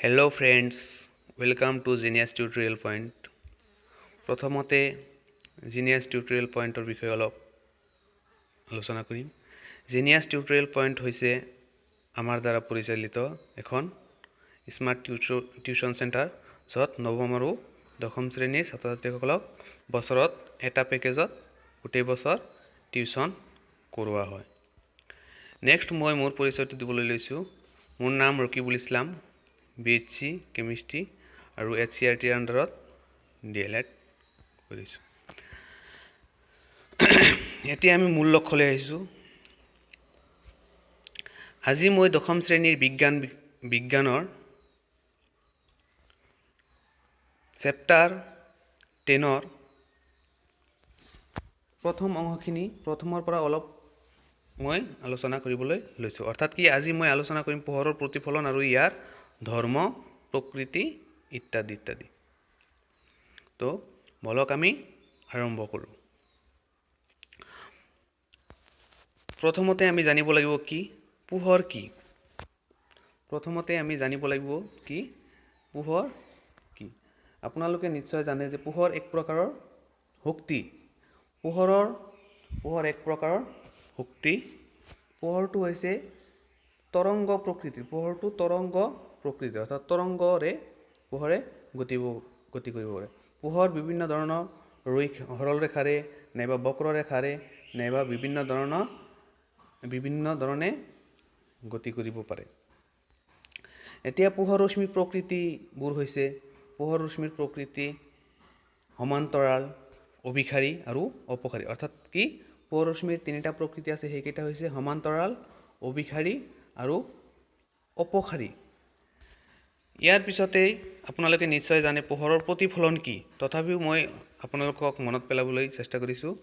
Hello friends, welcome to Genius Tutorial Point. প্ৰথমতে Genius Tutorial Pointৰ বিষয়ে অলপ আলোচনা কৰিম। Genius Tutorial Point হৈছে আমাৰ দ্বাৰা পৰিচালিত এখন স্মাৰ্ট টিউচন চেণ্টাৰ য'ত নৱম আৰু দশম শ্ৰেণীৰ ছাত্ৰ-ছাত্ৰীসকলক বছৰত এটা পেকেজত গোটেই বছৰ টিউচন কৰোৱা হয়। নেক্সট মই মোৰ পৰিচয়টো দিবলৈ লৈছোঁ। মোৰ নাম ৰকিবুল ইছলাম, BHC কেমিষ্ট্ৰি আৰু HCRTৰ আণ্ডাৰত DLED কৰিছোঁ। এতিয়া আমি মূল লক্ষ্যলৈ আহিছোঁ। আজি মই দশম শ্ৰেণীৰ বিজ্ঞানৰ চেপ্টাৰ 10ৰ প্ৰথম অংশখিনি প্ৰথমৰ পৰা অলপ মই আলোচনা কৰিবলৈ লৈছোঁ। অৰ্থাৎ কি আজি মই আলোচনা কৰিম পোহৰৰ প্ৰতিফলন আৰু ইয়াৰ ধৰ্ম, প্ৰকৃতি ইত্যাদি ইত্যাদি। তো বলক আমি আৰম্ভ কৰোঁ। প্ৰথমতে আমি জানিব লাগিব কি পোহৰ কি। পোহৰ কি। আপোনালোকে নিশ্চয় জানে যে পোহৰ এক প্ৰকাৰৰ শক্তি। পোহৰ এক প্ৰকাৰৰ শক্তি। পোহৰটো হৈছে তৰংগ প্ৰকৃতিৰ। অৰ্থাৎ তৰংগৰে পোহৰে গতি কৰিব পাৰে। পোহৰ বিভিন্ন ধৰণৰ সৰল ৰেখাৰে নাইবা বক্ৰৰেখাৰে নাইবা বিভিন্ন ধৰণে গতি কৰিব পাৰে। এতিয়া পোহৰ ৰশ্মিৰ প্ৰকৃতিবোৰ হৈছে সমান্তৰাল, অভিসাৰী আৰু অপসাৰী। অৰ্থাৎ কি পোহৰ ৰশ্মিৰ তিনিটা প্ৰকৃতি আছে, সেইকেইটা হৈছে সমান্তৰাল, অভিসাৰী আৰু অপসাৰী। ইয়াৰ পিছতেই আপোনালোকে নিশ্চয় জানে পোহৰৰ প্ৰতিফলন কি। তথাপিও মই আপোনালোকক মনত পেলাবলৈ চেষ্টা কৰিছোঁ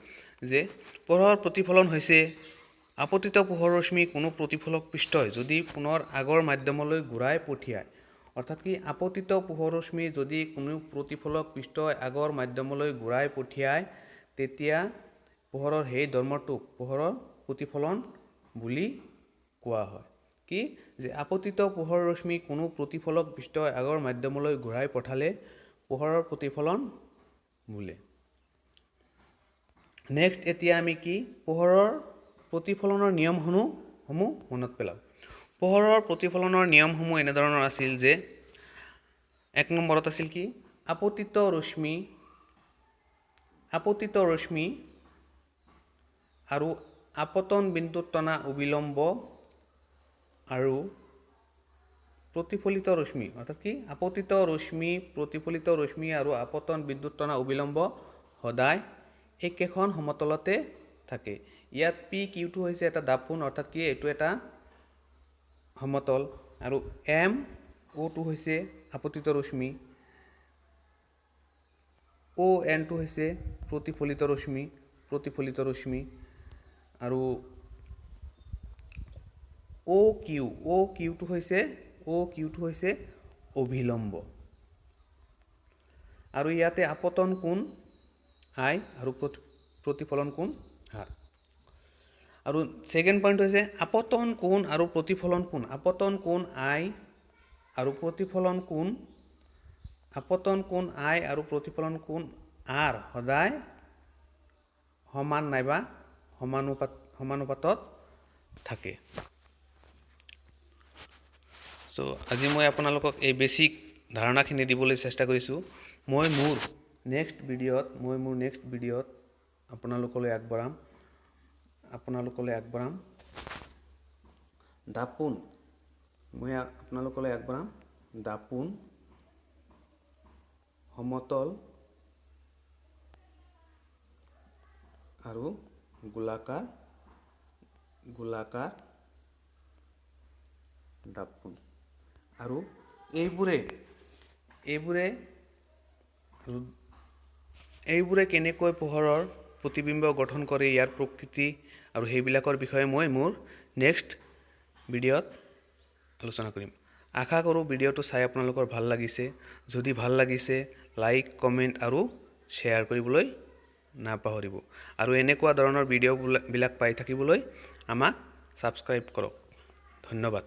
যে পোহৰৰ প্ৰতিফলন হৈছে আপতিত পোহৰ ৰশ্মি কোনো প্ৰতিফলক পৃষ্ঠই যদি পুনৰ আগৰ মাধ্যমলৈ ঘূৰাই পঠিয়ায়। অৰ্থাৎ কি আপতিত পোহৰ ৰশ্মি যদি কোনো প্ৰতিফলক পৃষ্ঠই আগৰ মাধ্যমলৈ ঘূৰাই পঠিয়ায় তেতিয়া পোহৰৰ সেই ধৰ্মটোক পোহৰৰ প্ৰতিফলন বুলি কোৱা হয়। কি যে আপতিত পোহৰ ৰশ্মি কোনো প্ৰতিফলক পৃষ্ঠই আগৰ মাধ্যমলৈ ঘূৰাই পঠালে পোহৰৰ প্ৰতিফলন বোলে। নেক্সট এতিয়া আমি কি পোহৰৰ প্ৰতিফলনৰ নিয়মসমূহ মনত পেলাওঁ। পোহৰৰ প্ৰতিফলনৰ নিয়মসমূহ এনেধৰণৰ আছিল যে 1 নম্বৰত আছিল কি আপতিত ৰশ্মি আৰু আপতন বিন্দুত টনা অবিলম্ব আৰু প্ৰতিফলিত ৰশ্মি। অৰ্থাৎ কি আপতিত ৰশ্মি, প্ৰতিফলিত ৰশ্মি আৰু আপতন বিন্দুত টনা অবিলম্ব সদায় একেখন সমতলতে থাকে। ইয়াত PQ2 হৈছে এটা দাপোন। অৰ্থাৎ কি এইটো এটা সমতল আৰু MO2 হৈছে আপতিত ৰশ্মি, ON2 হৈছে প্ৰতিফলিত ৰশ্মি আৰু OQ2 হৈছে অভিলম্ব। আৰু ইয়াতে আপতন কোণ I আৰু প্ৰতিফলন কোণ R। আৰু ছেকেণ্ড পইণ্ট হৈছে আপতন কোণ আৰু প্ৰতিফলন কোণ। আপতন কোণ I আৰু প্ৰতিফলন কোণ R সদায় সমান নাইবা সমানুপাতত থাকে। চ' আজি মই আপোনালোকক এই বেছিক ধাৰণাখিনি দিবলৈ চেষ্টা কৰিছোঁ। মই মোৰ নেক্সট ভিডিঅ'ত আপোনালোকলৈ আগবঢ়াম দাপোন, সমতল আৰু গোলাকাৰ দাপোন। আৰু এইবোৰে কেনেকৈ পোহৰৰ প্ৰতিবিম্ব গঠন কৰে, ইয়াৰ প্ৰকৃতি আৰু সেইবিলাকৰ বিষয়ে মই মোৰ নেক্সট ভিডিঅ'ত আলোচনা কৰিম। আশা কৰোঁ ভিডিঅ'টো চাই আপোনালোকৰ ভাল লাগিছে। যদি ভাল লাগিছে লাইক, কমেণ্ট আৰু শ্বেয়াৰ কৰিবলৈ নাপাহৰিব। আৰু এনেকুৱা ধৰণৰ ভিডিঅ'বিলাক পাই থাকিবলৈ আমাক ছাবস্ক্ৰাইব কৰক। ধন্যবাদ।